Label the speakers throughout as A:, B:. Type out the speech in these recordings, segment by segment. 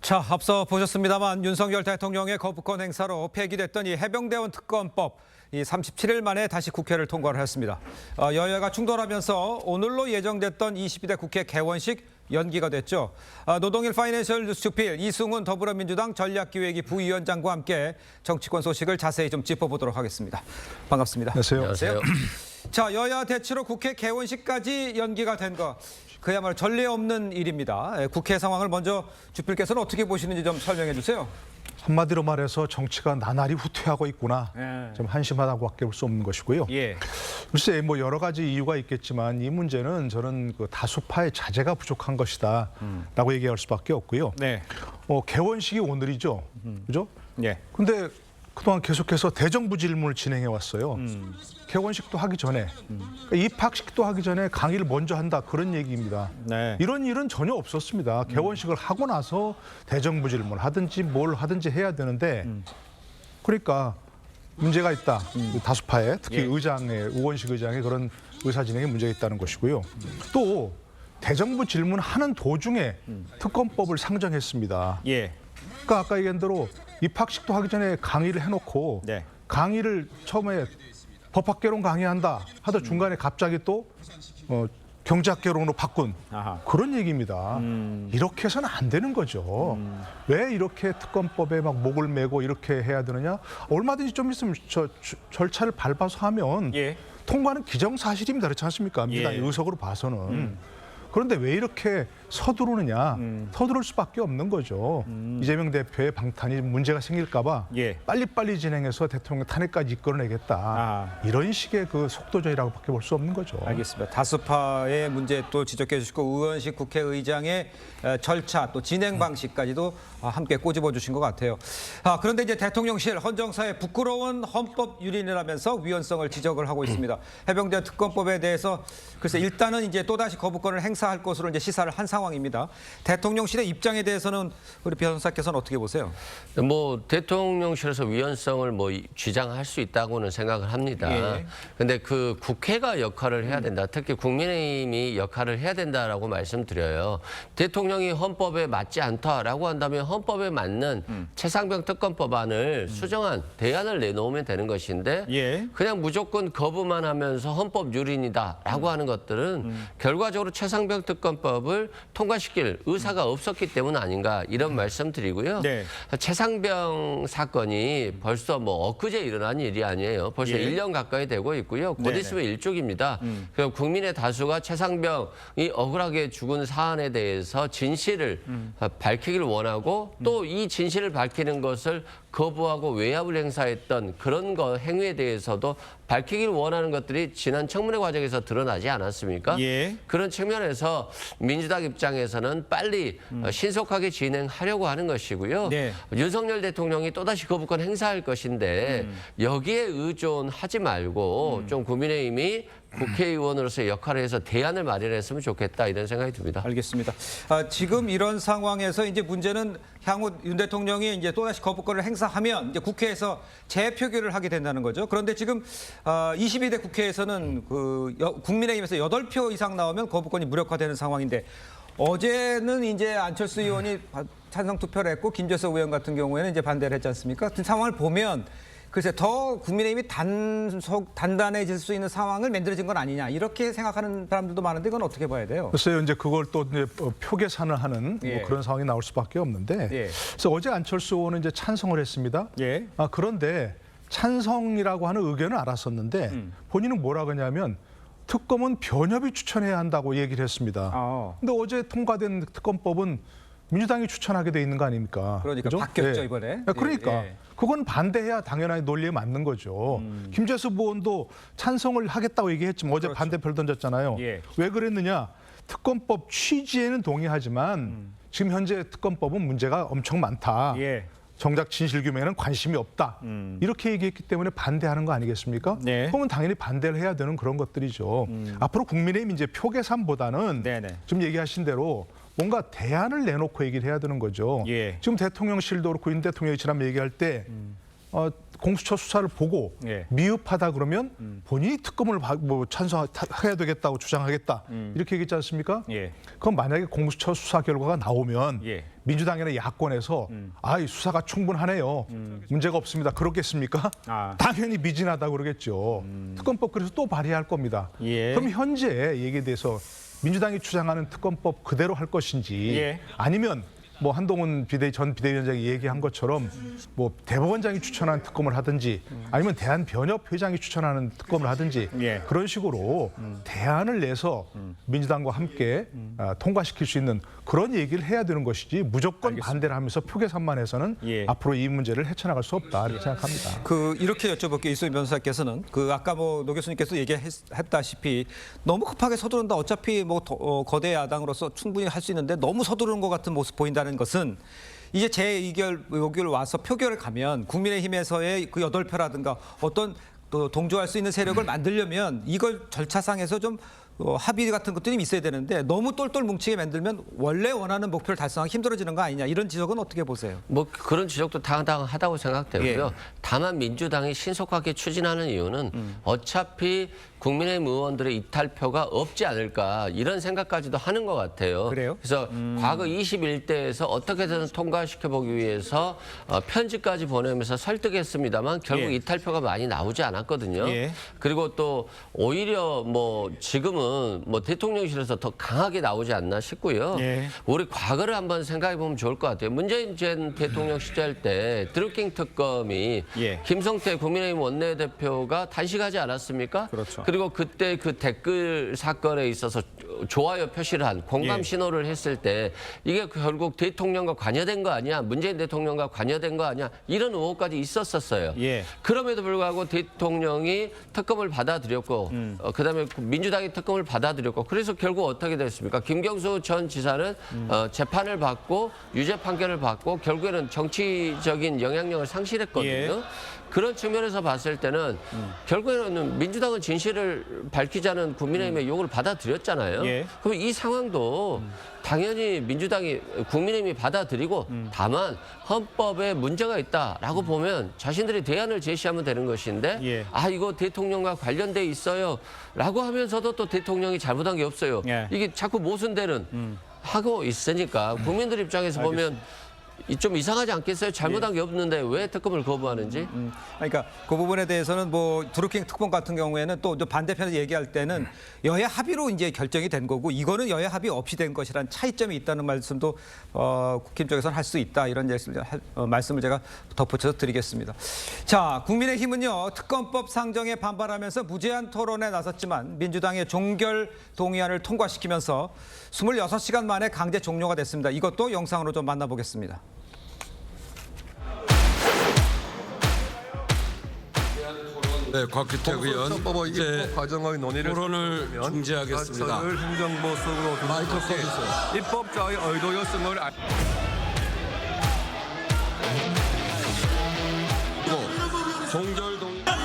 A: 자, 앞서 보셨습니다만 윤석열 대통령의 거부권 행사로 폐기됐던 이 해병대원 특검법 이 37일 만에 다시 국회를 통과를 했습니다. 여야가 충돌하면서 오늘로 예정됐던 22대 국회 개원식 연기가 됐죠. 노동일 파이낸셜 뉴스주필 이승훈 더불어민주당 전략기획위 부위원장과 함께 정치권 소식을 자세히 좀 짚어보도록 하겠습니다. 반갑습니다.
B: 안녕하세요.
A: 자, 여야 대치로 국회 개원식까지 연기가 된 거 그야말로 전례 없는 일입니다. 국회 상황을 먼저 주필께서는 어떻게 보시는지 좀 설명해 주세요.
B: 한마디로 말해서 정치가 나날이 후퇴하고 있구나. 좀 한심하다고밖에 볼 수 없는 것이고요.
A: 예.
B: 글쎄 뭐 여러 가지 이유가 있겠지만 이 문제는 저는 그 다수파의 자제가 부족한 것이다라고 얘기할 수밖에 없고요.
A: 네.
B: 개원식이 오늘이죠. 그죠?
A: 예.
B: 근데 그동안 계속해서 대정부 질문을 진행해 왔어요. 개원식도 하기 전에 입학식도 하기 전에 강의를 먼저 한다 그런 얘기입니다.
A: 네.
B: 이런 일은 전혀 없었습니다. 개원식을 하고 나서 대정부 질문을 하든지 뭘 하든지 해야 되는데 그러니까 문제가 있다. 다수파에 특히
A: 예.
B: 우원식 의장의 그런 의사 진행에 문제가 있다는 것이고요. 또 대정부 질문하는 도중에 특검법을 상정했습니다.
A: 예.
B: 그러니까 아까 얘기한 대로 입학식도 하기 전에 강의를 해놓고
A: 네.
B: 강의를 처음에 법학개론 강의한다 하다 중간에 갑자기 또 경제학개론으로 바꾼
A: 아하.
B: 그런 얘기입니다. 이렇게 해서는 안 되는 거죠. 왜 이렇게 특검법에 막 목을 메고 이렇게 해야 되느냐? 얼마든지 좀 있으면 절차를 밟아서 하면
A: 예.
B: 통과는 기정사실입니다. 그렇지 않습니까? 민주당
A: 예.
B: 의석으로 봐서는. 그런데 왜 이렇게 서두르느냐? 서두를 수밖에 없는 거죠. 이재명 대표의 방탄이 문제가 생길까 봐
A: 예.
B: 빨리빨리 진행해서 대통령 탄핵까지 이끌어내겠다. 이런 식의 그 속도전이라고밖에 볼 수 없는 거죠.
A: 알겠습니다. 다수파의 문제 또 지적해 주시고 의원식 국회의장의 절차 또 진행 방식까지도 함께 꼬집어 주신 것 같아요. 그런데 이제 대통령실 헌정사의 부끄러운 헌법 유린이라면서 위헌성을 지적을 하고 있습니다. 해병대 특검법에 대해서 글쎄 일단은 이제 또다시 거부권을 행사할 것으로 이제 시사를 한 상황입니다. 대통령실의 입장에 대해서는 우리 변호사께서는 어떻게 보세요?
C: 뭐 대통령실에서 위헌성을 뭐 주장할 수 있다고는 생각을 합니다.
A: 예.
C: 근데 그 국회가 역할을 해야 된다. 특히 국민의힘이 역할을 해야 된다라고 말씀드려요. 대통령이 헌법에 맞지 않다라고 한다면 헌법에 맞는 최상병 특검법안을 수정한 대안을 내놓으면 되는 것인데
A: 예.
C: 그냥 무조건 거부만 하면서 헌법 유린이다라고 하는 것들은 결과적으로 최상병 특검법을 통과시킬 의사가 없었기 때문 아닌가 이런 말씀드리고요.
A: 네.
C: 최상병 사건이 벌써 뭐 엊그제 일어난 일이 아니에요. 벌써
A: 예.
C: 1년 가까이 되고 있고요. 곧
A: 네네.
C: 있으면 일족입니다. 그럼 국민의 다수가 최상병이 억울하게 죽은 사안에 대해서 진실을 밝히기를 원하고 또 이 진실을 밝히는 것을 거부하고 외압을 행사했던 그런 행위에 대해서도 밝히기를 원하는 것들이 지난 청문회 과정에서 드러나지 않았습니까?
A: 예.
C: 그런 측면에서 민주당 입장에서는 빨리 신속하게 진행하려고 하는 것이고요.
A: 네.
C: 윤석열 대통령이 또다시 거부권 행사할 것인데 여기에 의존하지 말고 좀 국민의힘이 국회의원으로서의 역할을 해서 대안을 마련했으면 좋겠다 이런 생각이 듭니다.
A: 알겠습니다. 지금 이런 상황에서 이제 문제는 향후 윤 대통령이 이제 또다시 거부권을 행사하면 이제 국회에서 재표결을 하게 된다는 거죠. 그런데 지금 22대 국회에서는 국민의힘에서 8표 이상 나오면 거부권이 무력화되는 상황인데 어제는 이제 안철수 의원이 찬성 투표를 했고 김재석 의원 같은 경우에는 이제 반대를 했지 않습니까? 그 상황을 보면 글쎄 더 국민의힘이 단단해질 수 있는 상황을 만들어진 건 아니냐 이렇게 생각하는 사람들도 많은데 이건 어떻게 봐야 돼요?
B: 글쎄요, 이제 그걸 또 이제 표 계산을 하는
A: 예.
B: 뭐 그런 상황이 나올 수밖에 없는데,
A: 예.
B: 그래서 어제 안철수 의원은 이제 찬성을 했습니다.
A: 예.
B: 그런데 찬성이라고 하는 의견을 알았었는데 본인은 뭐라 그러냐면 특검은 변협이 추천해야 한다고 얘기를 했습니다. 근데 어제 통과된 특검법은 민주당이 추천하게 돼 있는 거 아닙니까?
A: 그러니까
B: 그죠?
A: 바뀌었죠
B: 예.
A: 이번에.
B: 그러니까
A: 예.
B: 그건 반대해야 당연하게 논리에 맞는 거죠. 김재수 의원도 찬성을 하겠다고 얘기했지만 어제
A: 그렇죠.
B: 반대표를 던졌잖아요.
A: 예.
B: 왜 그랬느냐? 특검법 취지에는 동의하지만 지금 현재 특검법은 문제가 엄청 많다.
A: 예.
B: 정작 진실규명에는 관심이 없다. 이렇게 얘기했기 때문에 반대하는 거 아니겠습니까?
A: 네.
B: 그러면 당연히 반대를 해야 되는 그런 것들이죠. 앞으로 국민의힘 이제 표 계산보다는
A: 네네.
B: 좀 얘기하신 대로 뭔가 대안을 내놓고 얘기를 해야 되는 거죠.
A: 예.
B: 지금 대통령실도 그렇고 윤 대통령이 지난번 얘기할 때 공수처 수사를 보고
A: 예.
B: 미흡하다 그러면 본인이 특검을 찬성해야 되겠다고 주장하겠다 이렇게 얘기했지 않습니까?
A: 예.
B: 그럼 만약에 공수처 수사 결과가 나오면
A: 예.
B: 민주당이나 야권에서 이 수사가 충분하네요. 문제가 없습니다. 그렇겠습니까?
A: 아.
B: 당연히 미진하다 그러겠죠. 특검법 그래서 또 발의할 겁니다.
A: 예.
B: 그럼 현재 얘기에 대해서 민주당이 주장하는 특검법 그대로 할 것인지
A: 예.
B: 아니면 뭐 한동훈 전 비대위원장이 얘기한 것처럼 뭐 대법원장이 추천한 특검을 하든지 아니면 대한변협 회장이 추천하는 특검을 하든지
A: 예.
B: 그런 식으로 대안을 내서 민주당과 함께 통과시킬 수 있는 그런 얘기를 해야 되는 것이지 무조건 반대를 하면서 표계 산만해서는
A: 예.
B: 앞으로 이 문제를 헤쳐나갈 수 없다 이렇게 생각합니다.
A: 이렇게 여쭤볼게요. 이소희 변호사께서는 아까 뭐 노 교수님께서 얘기했다시피 너무 급하게 서두른다. 어차피 뭐 거대 야당으로서 충분히 할 수 있는데 너무 서두르는 것 같은 모습 보인다는 것은 이제 여기를 와서 표결을 가면 국민의힘에서의 그 8표라든가 어떤 또 동조할 수 있는 세력을 만들려면 이걸 절차상에서 좀 합의 같은 것들이 있어야 되는데 너무 똘똘 뭉치게 만들면 원래 원하는 목표를 달성하기 힘들어지는 거 아니냐 이런 지적은 어떻게 보세요?
C: 뭐 그런 지적도 당당하다고 생각되고요.
A: 예.
C: 다만 민주당이 신속하게 추진하는 이유는 어차피 국민의힘 의원들의 이탈표가 없지 않을까 이런 생각까지도 하는 것 같아요.
A: 그래요?
C: 그래서 과거 21대에서 어떻게든 통과시켜보기 위해서 편지까지 보내면서 설득했습니다만 결국
A: 예.
C: 이탈표가 많이 나오지 않았거든요.
A: 예.
C: 그리고 또 오히려 뭐 지금은 뭐 대통령실에서 더 강하게 나오지 않나 싶고요.
A: 예.
C: 우리 과거를 한번 생각해 보면 좋을 것 같아요. 문재인 전 대통령 시절 때 드루킹 특검이
A: 예.
C: 김성태 국민의힘 원내대표가 단식하지 않았습니까?
A: 그렇죠.
C: 그리고 그때 그 댓글 사건에 있어서 좋아요 표시를 한 공감
A: 예.
C: 신호를 했을 때 이게 결국 대통령과 관여된 거 아니야? 문재인 대통령과 관여된 거 아니야? 이런 의혹까지 있었었어요.
A: 예.
C: 그럼에도 불구하고 대통령이 특검을 받아들였고 그다음에 민주당이 특검을 받아들였고 그래서 결국 어떻게 됐습니까? 김경수 전 지사는 재판을 받고 유죄 판결을 받고 결국에는 정치적인 영향력을 상실했거든요.
A: 예.
C: 그런 측면에서 봤을 때는 결국에는 민주당은 진실을 밝히자는 국민의힘의 요구를 받아들였잖아요.
A: 예.
C: 그럼 이 상황도 당연히 민주당이 국민의힘이 받아들이고 다만 헌법에 문제가 있다라고 보면 자신들이 대안을 제시하면 되는 것인데
A: 예.
C: 이거 대통령과 관련돼 있어요 라고 하면서도 또 대통령이 잘못한 게 없어요.
A: 예.
C: 이게 자꾸 모순되는 하고 있으니까 국민들 입장에서 보면 좀 이상하지 않겠어요? 잘못한 게 없는데 왜 특검을 거부하는지?
A: 그러니까 그 부분에 대해서는 뭐 드루킹 특검 같은 경우에는 또 반대편에서 얘기할 때는 여야 합의로 이제 결정이 된 거고 이거는 여야 합의 없이 된 것이란 차이점이 있다는 말씀도 국힘 쪽에서는 할 수 있다 이런 말씀을 제가 덧붙여서 드리겠습니다. 자, 국민의힘은요 특검법 상정에 반발하면서 무제한 토론에 나섰지만 민주당의 종결 동의안을 통과시키면서 26시간 만에 강제 종료가 됐습니다. 이것도 영상으로 좀 만나보겠습니다.
D: 네, 곽규택 의원 이제
E: 과정의 논의를
D: 토론을 중지하겠습니다.
E: 을 행정부 속으로
D: 마이크 꺼주세요.
E: 입법자의 의도였음을
D: 그리고 종결 동의
F: 토론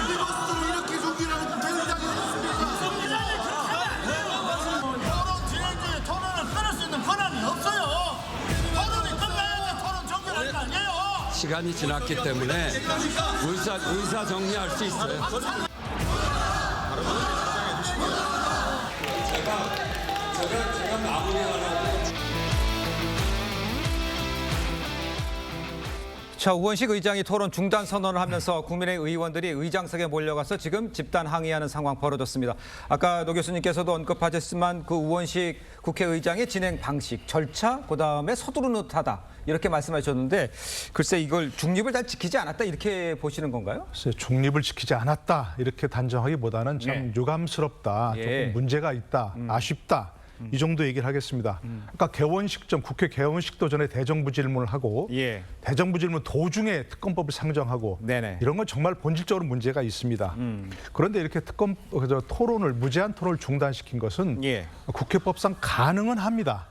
F: 진행 중에 토론을 끊을 수 있는 권한이 없어요. 토론이 끝나야지 토론 종결할 거 아니에요.
D: 시간이 지났기 때문에 의사 정리할 수 있어요. 제가 마무리하라고.
A: 자, 우원식 의장이 토론 중단 선언을 하면서 국민의힘 의원들이 의장석에 몰려가서 지금 집단 항의하는 상황 벌어졌습니다. 아까 노 교수님께서도 언급하셨지만 그 우원식 국회의장의 진행 방식, 절차, 그다음에 서두르는 듯하다 이렇게 말씀하셨는데 글쎄 이걸 중립을 잘 지키지 않았다 이렇게 보시는 건가요?
B: 글쎄, 중립을 지키지 않았다 이렇게 단정하기보다는 참
A: 네.
B: 유감스럽다,
A: 예.
B: 조금 문제가 있다, 아쉽다. 이 정도 얘기를 하겠습니다. 아까 개원식전 국회 개원식도 전에 대정부 질문을 하고
A: 예.
B: 대정부 질문 도중에 특검법을 상정하고
A: 네네.
B: 이런 건 정말 본질적으로 문제가 있습니다. 그런데 이렇게 토론을 무제한 토론을 중단시킨 것은
A: 예.
B: 국회법상 가능은 합니다.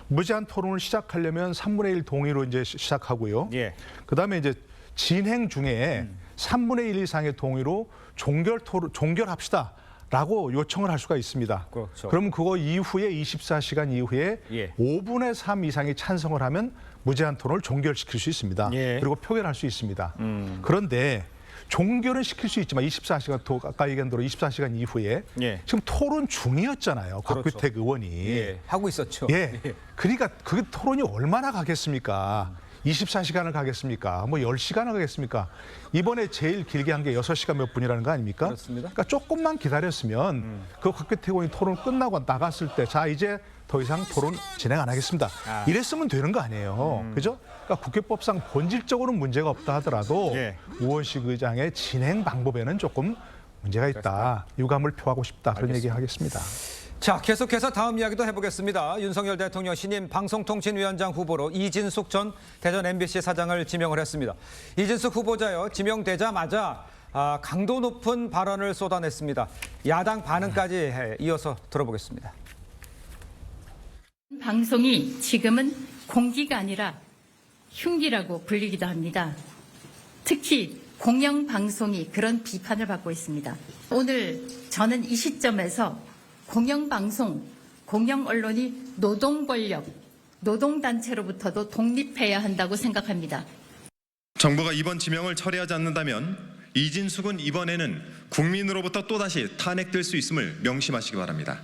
B: 무제한 토론을 시작하려면 3분의 1 동의로 이제 시작하고요.
A: 예.
B: 그다음에 이제 진행 중에 3분의 1 이상의 동의로 종결합시다. 라고 요청을 할 수가 있습니다.
A: 그렇죠.
B: 그러면 그거 이후에 24시간 이후에
A: 예.
B: 5분의 3 이상이 찬성을 하면 무제한 토론을 종결시킬 수 있습니다.
A: 예.
B: 그리고 표결할 수 있습니다. 그런데 종결은 시킬 수 있지만 24시간 아까 얘기한 대로 24시간 이후에
A: 예.
B: 지금 토론 중이었잖아요.
A: 그렇죠.
B: 곽규택 의원이.
A: 예, 하고 있었죠.
B: 예. 그러니까 그게 토론이 얼마나 가겠습니까? 24시간을 가겠습니까? 뭐 10시간을 가겠습니까? 이번에 제일 길게 한 게 6시간 몇 분이라는 거 아닙니까?
A: 그렇습니다.
B: 그러니까 조금만 기다렸으면 그 곽규택 의원이 토론 끝나고 나갔을 때 자 이제 더 이상 토론 진행 안 하겠습니다. 이랬으면 되는 거 아니에요. 그죠? 그러니까 국회법상 본질적으로는 문제가 없다 하더라도
A: 예.
B: 우원식 의장의 진행 방법에는 조금 문제가 있다. 유감을 표하고 싶다. 그런 얘기 하겠습니다.
A: 자, 계속해서 다음 이야기도 해보겠습니다. 윤석열 대통령 신임 방송통신위원장 후보로 이진숙 전 대전 MBC 사장을 지명을 했습니다. 이진숙 후보자요, 지명되자마자 강도 높은 발언을 쏟아냈습니다. 야당 반응까지 이어서 들어보겠습니다.
G: 방송이 지금은 공기가 아니라 흉기라고 불리기도 합니다. 특히 공영방송이 그런 비판을 받고 있습니다. 오늘 저는 이 시점에서 공영방송, 공영언론이 노동권력, 노동단체로부터도 독립해야 한다고 생각합니다.
H: 정부가 이번 지명을 철회하지 않는다면 이진숙은 이번에는 국민으로부터 또다시 탄핵될 수 있음을 명심하시기 바랍니다.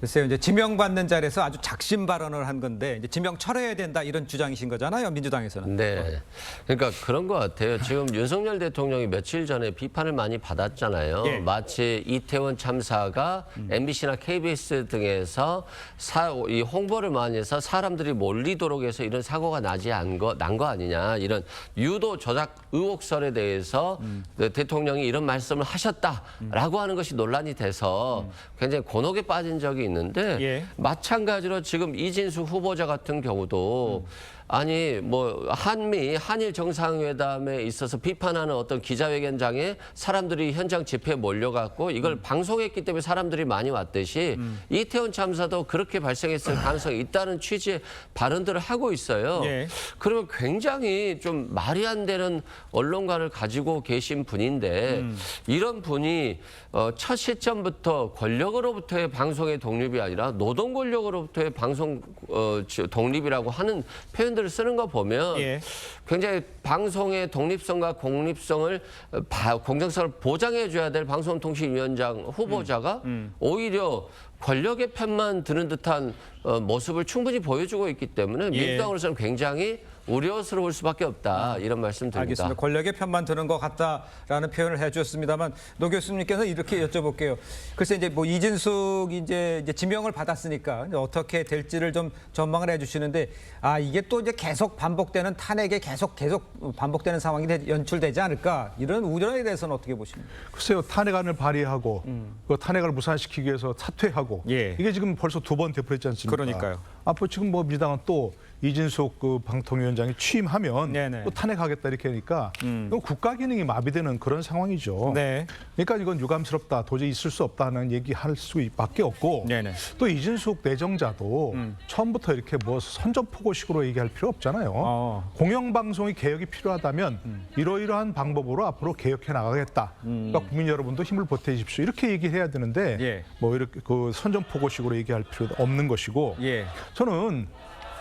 A: 글쎄요, 이제 지명받는 자리에서 아주 작심 발언을 한 건데 이제 지명 철회해야 된다 이런 주장이신 거잖아요, 민주당에서는.
C: 네. 그러니까 그런 것 같아요. 지금 윤석열 대통령이 며칠 전에 비판을 많이 받았잖아요.
A: 예.
C: 마치 이태원 참사가 MBC나 KBS 등에서 이 홍보를 많이 해서 사람들이 몰리도록 해서 이런 사고가 난 거 아니냐. 이런 유도 조작 의혹설에 대해서 대통령이 이런 말씀을 하셨다라고 하는 것이 논란이 돼서 굉장히 곤혹에 빠진 적이 있는데
A: 예.
C: 마찬가지로 지금 이진숙 후보자 같은 경우도 아니 뭐 한일 정상회담에 있어서 비판하는 어떤 기자회견장에 사람들이 현장 집회에 몰려갔고 이걸 방송했기 때문에 사람들이 많이 왔듯이 이태원 참사도 그렇게 발생했을 가능성이 있다는 취지의 발언들을 하고 있어요.
A: 예.
C: 그러면 굉장히 좀 말이 안 되는 언론관을 가지고 계신 분인데 이런 분이 첫 시점부터 권력으로부터의 방송의 독립이 아니라 노동 권력으로부터의 방송 독립이라고 하는 표현들을 쓰는 거 보면
A: 예.
C: 굉장히 방송의 독립성과 공립성을 공정성을 보장해 줘야 될 방송통신위원장 후보자가 오히려 권력의 편만 드는 듯한 모습을 충분히 보여주고 있기 때문에
A: 예.
C: 민주당으로서는 굉장히 우려스러울 수밖에 없다 이런 말씀드립니다.
A: 알겠습니다. 권력의 편만 드는 것 같다라는 표현을 해주셨습니다만 노 교수님께서 이렇게 여쭤볼게요. 글쎄 이제 뭐 이진숙 이제 지명을 받았으니까 이제 어떻게 될지를 좀 전망을 해주시는데 이게 또 이제 계속 반복되는 탄핵에 계속 반복되는 상황이 연출되지 않을까 이런 우려에 대해서는 어떻게 보십니까?
B: 글쎄요, 탄핵안을 발의하고 그 탄핵을 무산시키기 위해서 사퇴하고
A: 예.
B: 이게 지금 벌써 2번 되풀이했지 않습니까?
A: 그러니까요.
B: 앞으로 지금 뭐 민주당은 또 이진숙 그 방통위원장이 취임하면
A: 네네.
B: 또 탄핵하겠다 이렇게 하니까 이건 국가 기능이 마비되는 그런 상황이죠.
A: 네.
B: 그러니까 이건 유감스럽다, 도저히 있을 수 없다는 얘기할 수밖에 없고
A: 네네.
B: 또 이진숙 내정자도 처음부터 이렇게 뭐 선전포고식으로 얘기할 필요 없잖아요. 공영방송이 개혁이 필요하다면 이러이러한 방법으로 앞으로 개혁해 나가겠다. 그러니까 국민 여러분도 힘을 보태주십시오. 이렇게 얘기해야 되는데
A: 예.
B: 뭐 이렇게 그 선전포고식으로 얘기할 필요도 없는 것이고
A: 예.
B: 저는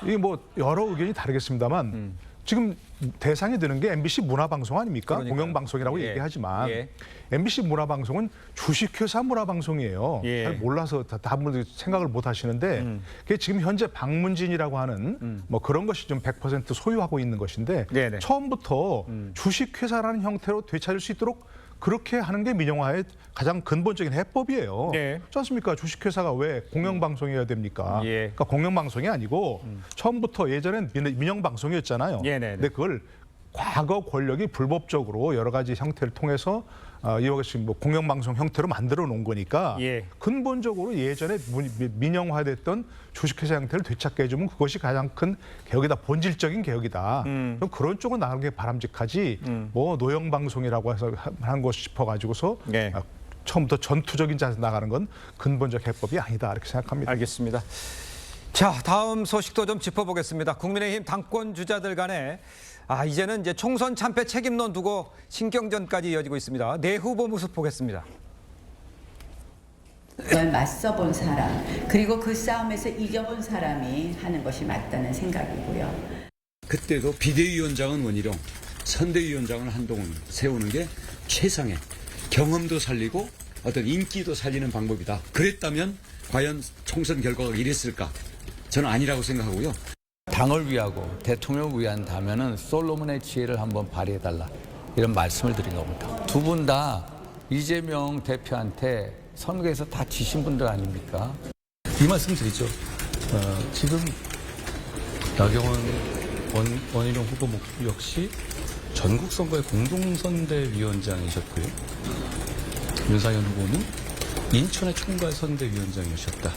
B: 이게 뭐 여러 의견이 다르겠습니다만 지금 대상이 되는 게 MBC 문화방송 아닙니까?
A: 그러니까요.
B: 공영방송이라고
A: 예.
B: 얘기하지만
A: 예.
B: MBC 문화방송은 주식회사 문화방송이에요.
A: 예.
B: 잘 몰라서 다분히 생각을 못 하시는데 그게 지금 현재 방문진이라고 하는 뭐 그런 것이 좀 100% 소유하고 있는 것인데
A: 네네.
B: 처음부터 주식회사라는 형태로 되찾을 수 있도록 그렇게 하는 게 민영화의 가장 근본적인 해법이에요.
A: 네.
B: 그렇지 않습니까? 주식회사가 왜 공영방송이어야 됩니까?
A: 예.
B: 그러니까 공영방송이 아니고 처음부터 예전엔 민영방송이었잖아요.
A: 네네네.
B: 근데 그걸 과거 권력이 불법적으로 여러 가지 형태를 통해서 이것이 뭐 공영방송 형태로 만들어 놓은 거니까
A: 예.
B: 근본적으로 예전에 민영화됐던 주식회사 형태를 되찾게 해주면 그것이 가장 큰 개혁이다. 본질적인 개혁이다. 그럼 그런 쪽은 나가는 게 바람직하지 뭐 노영방송이라고 해서 한 것 싶어가지고서
A: 예.
B: 처음부터 전투적인 자세로 나가는 건 근본적 해법이 아니다. 이렇게 생각합니다.
A: 알겠습니다. 자, 다음 소식도 좀 짚어보겠습니다. 국민의힘 당권 주자들 간에 이제는 이제 총선 참패 책임론 두고 신경전까지 이어지고 있습니다. 내 후보 모습 보겠습니다.
I: 그걸 맞서본 사람, 그리고 그 싸움에서 이겨본 사람이 하는 것이 맞다는 생각이고요.
D: 그때도 비대위원장은 원희룡,
J: 선대위원장을 한동훈 세우는 게 최상의 경험도 살리고 어떤 인기도 살리는 방법이다. 그랬다면 과연 총선 결과가 이랬을까? 저는 아니라고 생각하고요.
K: 당을 위하고 대통령을 위한다면은 솔로몬의 지혜를 한번 발휘해달라 이런 말씀을 드린 겁니다. 두 분 다 이재명 대표한테 선거에서 다 지신 분들 아닙니까? 이 말씀 드리죠. 지금 나경원 원희룡 후보 역시 전국 선거의 공동선대위원장이셨고요. 윤상현 후보는 인천의 총괄 선대위원장이셨다.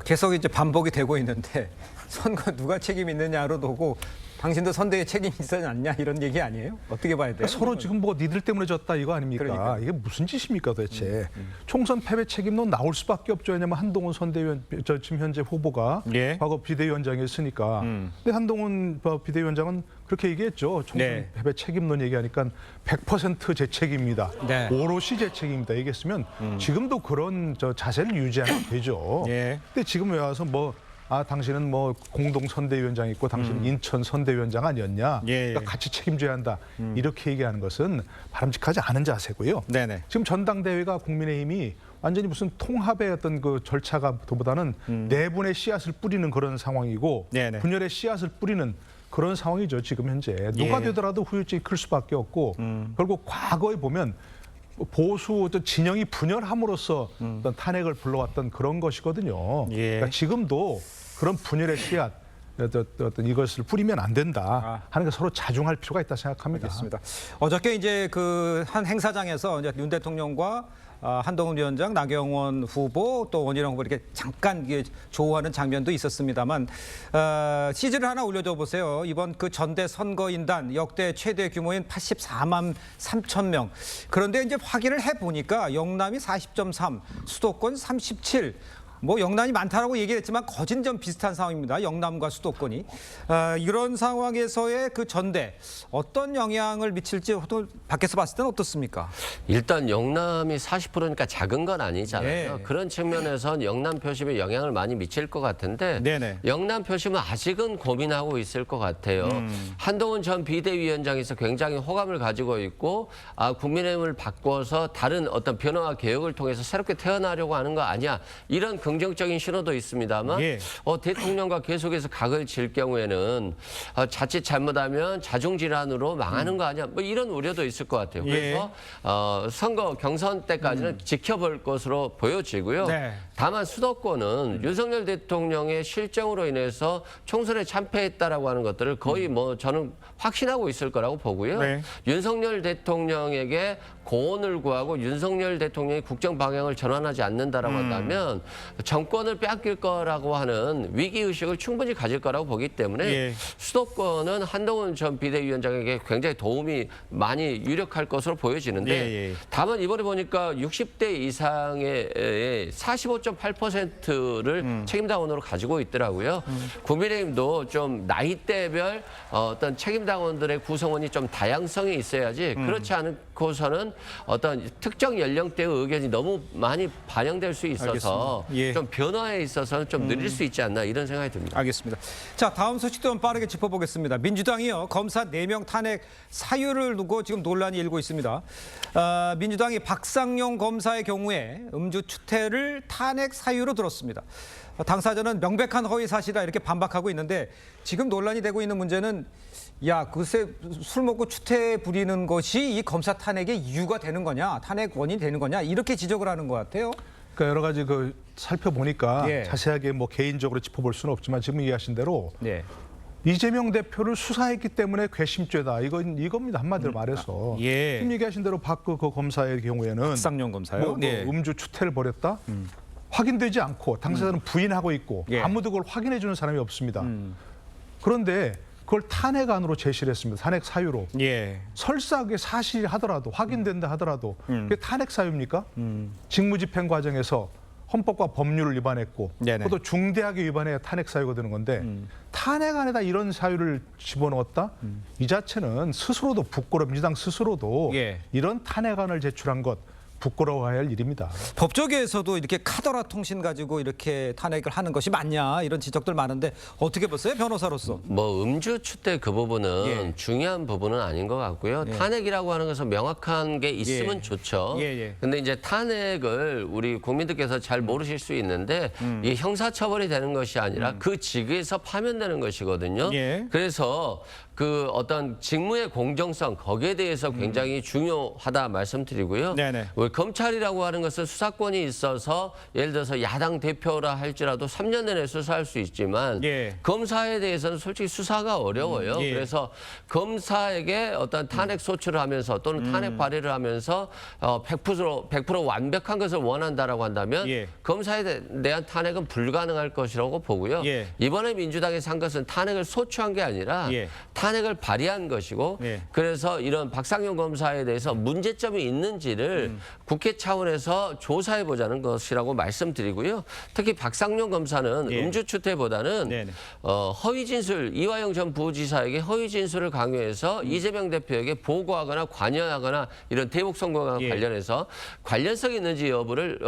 A: 계속 이제 반복이 되고 있는데 선거 누가 책임 있느냐로 두고 당신도 선대에 책임 있지 않냐 이런 얘기 아니에요? 어떻게 봐야 돼요?
B: 서로 지금 뭐 니들 때문에 졌다 이거 아닙니까?
A: 그러니까요.
B: 이게 무슨 짓입니까 도대체? 총선 패배 책임론 나올 수밖에 없죠. 왜냐면 한동훈 선대위원 지금 현재 후보가
A: 예.
B: 과거 비대위원장이었으니까. 근데 한동훈 비대위원장은 그렇게 얘기했죠. 총선
A: 네.
B: 패배 책임론 얘기하니까 100% 제 책임입니다.
A: 네.
B: 오롯이 제 책임입니다. 얘기했으면 지금도 그런 자세를 유지하면 되죠.
A: 예.
B: 근데 지금 왜 와서 당신은 공동 선대위원장 있고 당신은 인천 선대위원장 아니었냐?
A: 예.
B: 그러니까 같이 책임져야 한다. 이렇게 얘기하는 것은 바람직하지 않은 자세고요.
A: 네네.
B: 지금 전당대회가 국민의힘이 완전히 무슨 통합의 어떤 그 절차가 보다는 내분의 씨앗을 뿌리는 그런 상황이고
A: 네네.
B: 분열의 씨앗을 뿌리는 그런 상황이죠. 지금 현재 누가
A: 예.
B: 되더라도 후유증이 클 수밖에 없고 결국 과거에 보면 보수 어떤 진영이 분열함으로써 어떤 탄핵을 불러왔던 그런 것이거든요.
A: 예.
B: 그러니까 지금도 그런 분열의 씨앗 어떤 이것을 뿌리면 안 된다 하는 게 서로 자중할 필요가 있다 생각합니다.
A: 알겠습니다. 어저께 이제 그 한 행사장에서 이제 윤 대통령과 한동훈 위원장, 나경원 후보, 또 원희룡 후보 이렇게 잠깐 조우하는 장면도 있었습니다만 시즌을 하나 올려줘 보세요. 이번 그 전대 선거인단 역대 최대 규모인 84만 3천 명. 그런데 이제 확인을 해 보니까 영남이 40.3, 수도권 37. 영남이 많다라고 얘기했지만 거진 좀 비슷한 상황입니다. 영남과 수도권이. 이런 상황에서의 그 전대 어떤 영향을 미칠지 밖에서 봤을 때는 어떻습니까?
C: 일단 영남이 40%니까 작은 건 아니잖아요.
A: 네.
C: 그런 측면에선 영남 표심에 영향을 많이 미칠 것 같은데
A: 네네.
C: 영남 표심은 아직은 고민하고 있을 것 같아요. 한동훈 전 비대위원장에서 굉장히 호감을 가지고 있고 국민의힘을 바꿔서 다른 어떤 변화와 개혁을 통해서 새롭게 태어나려고 하는 거 아니야. 이런 긍정적인 신호도 있습니다만
A: 예.
C: 대통령과 계속해서 각을 질 경우에는 자칫 잘못하면 자중질환으로 망하는 거 아니야. 이런 우려도 있을 것 같아요. 그래서 선거 경선 때까지는 지켜볼 것으로 보여지고요.
A: 네.
C: 다만 수도권은 윤석열 대통령의 실정으로 인해서 총선에 참패했다라고 하는 것들을 거의 저는 확신하고 있을 거라고 보고요.
A: 네.
C: 윤석열 대통령에게 고언을 구하고 윤석열 대통령이 국정 방향을 전환하지 않는다라고 한다면 정권을 빼앗길 거라고 하는 위기의식을 충분히 가질 거라고 보기 때문에
A: 예.
C: 수도권은 한동훈 전 비대위원장에게 굉장히 도움이 많이 유력할 것으로 보여지는데
A: 예.
C: 다만 이번에 보니까 60대 이상의 45.8%를 책임당원으로 가지고 있더라고요. 국민의힘도 좀 나이대별 어떤 책임당원들의 구성원이 좀 다양성이 있어야지 그렇지 않고서는 어떤 특정 연령대의 의견이 너무 많이 반영될 수 있어서
A: 예.
C: 좀 변화에 있어서는 좀 느릴 수 있지 않나 이런 생각이 듭니다.
A: 알겠습니다. 자, 다음 소식도 좀 빠르게 짚어보겠습니다. 민주당이요, 검사 4명 탄핵 사유를 두고 지금 논란이 일고 있습니다. 민주당이 박상용 검사의 경우에 음주 추태를 탄핵 사유로 들었습니다. 당사자는 명백한 허위 사실이다 이렇게 반박하고 있는데 지금 논란이 되고 있는 문제는 글쎄 술 먹고 추태 부리는 것이 이 검사 탄핵의 이유가 되는 거냐, 탄핵 원인이 되는 거냐 이렇게 지적을 하는 것 같아요.
B: 그러니까 여러 가지 살펴보니까
A: 예.
B: 자세하게 개인적으로 짚어볼 수는 없지만 지금 얘기하신 대로
A: 네.
B: 이재명 대표를 수사했기 때문에 괘씸죄다. 이겁니다. 한마디로 말해서.
A: 예.
B: 지금 얘기하신 대로 박 검사의 경우에는
A: 박상용 검사요. 네.
B: 음주 추태를 벌였다. 확인되지 않고 당사자는 부인하고 있고
A: 예.
B: 아무도 그걸 확인해 주는 사람이 없습니다. 그런데 그걸 탄핵안으로 제시를 했습니다. 탄핵 사유로.
A: 예.
B: 설사 그게 사실이 하더라도 확인된다 하더라도 그게 탄핵 사유입니까? 직무집행 과정에서 헌법과 법률을 위반했고
A: 네네.
B: 그것도 중대하게 위반해야 탄핵 사유가 되는 건데 탄핵안에다 이런 사유를 집어넣었다? 이 자체는 스스로도 부끄러워 민주당 스스로도
A: 예.
B: 이런 탄핵안을 제출한 것 부끄러워해야 할 일입니다.
A: 법조계에서도 이렇게 카더라 통신 가지고 이렇게 탄핵을 하는 것이 맞냐 이런 지적들 많은데 어떻게 보세요, 변호사로서?
C: 뭐 음주 추태 그 부분은
A: 예.
C: 중요한 부분은 아닌 것 같고요. 탄핵이라고 하는 것은 명확한 게 있으면
A: 예.
C: 좋죠.
A: 예.
C: 근데 이제 탄핵을 우리 국민들께서 잘 모르실 수 있는데 이게 형사처벌이 되는 것이 아니라 그 직위에서 파면되는 것이거든요.
A: 예.
C: 그래서 그 어떤 직무의 공정성 거기에 대해서 굉장히 중요하다 말씀드리고요.
A: 네네.
C: 우리 검찰이라고 하는 것은 수사권이 있어서 예를 들어서 야당 대표라 할지라도 3년 내내 수사할 수 있지만
A: 예.
C: 검사에 대해서는 솔직히 수사가 어려워요.
A: 예.
C: 그래서 검사에게 어떤 탄핵 소추를 하면서 또는 탄핵 발의를 하면서 100% 완벽한 것을 원한다라고 한다면
A: 예.
C: 검사에 대한 탄핵은 불가능할 것이라고 보고요.
A: 예.
C: 이번에 민주당에서 한 것은 탄핵을 소추한 게 아니라
A: 예.
C: 탄핵을 발의한 것이고
A: 예.
C: 그래서 이런 박상용 검사에 대해서 문제점이 있는지를 국회 차원에서 조사해 보자는 것이라고 말씀드리고요. 특히 박상용 검사는
A: 예.
C: 음주 추태보다는
A: 네네.
C: 허위 진술 이화영 전 부지사에게 허위 진술을 강요해서 이재명 대표에게 보고하거나 관여하거나 이런 대북 선거와
A: 예.
C: 관련해서 관련성이 있는지 여부를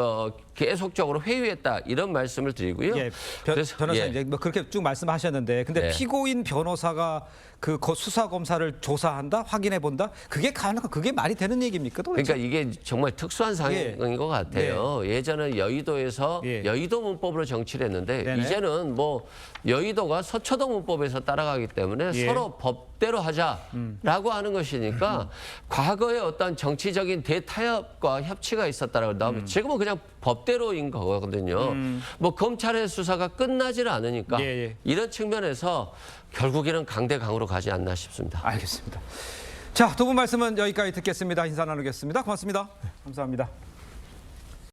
C: 계속적으로 회유했다 이런 말씀을 드리고요.
A: 예, 변호사님 이제 뭐 그렇게 쭉 말씀하셨는데, 근데
C: 네.
A: 피고인 변호사가 그 수사 검사를 조사한다, 확인해 본다, 그게 가능한, 그게 말이 되는 얘기입니까? 도대체?
C: 그러니까 이게 정말 특수한 상황인 것 같아요. 예전에 여의도에서
A: 예.
C: 여의도 문법으로 정치를 했는데
A: 네네.
C: 이제는 뭐 여의도가 서초동 문법에서 따라가기 때문에
A: 예.
C: 서로 법대로 하자라고 하는 것이니까 과거에 어떤 정치적인 대타협과 협치가 있었다라고 나오면 지금은 그냥 법대로인 거거든요. 뭐 검찰의 수사가 끝나질 않으니까
A: 예.
C: 이런 측면에서 결국에는 강대강으로 가지 않나 싶습니다.
A: 알겠습니다. 자, 두 분 말씀은 여기까지 듣겠습니다. 인사 나누겠습니다. 고맙습니다. 감사합니다.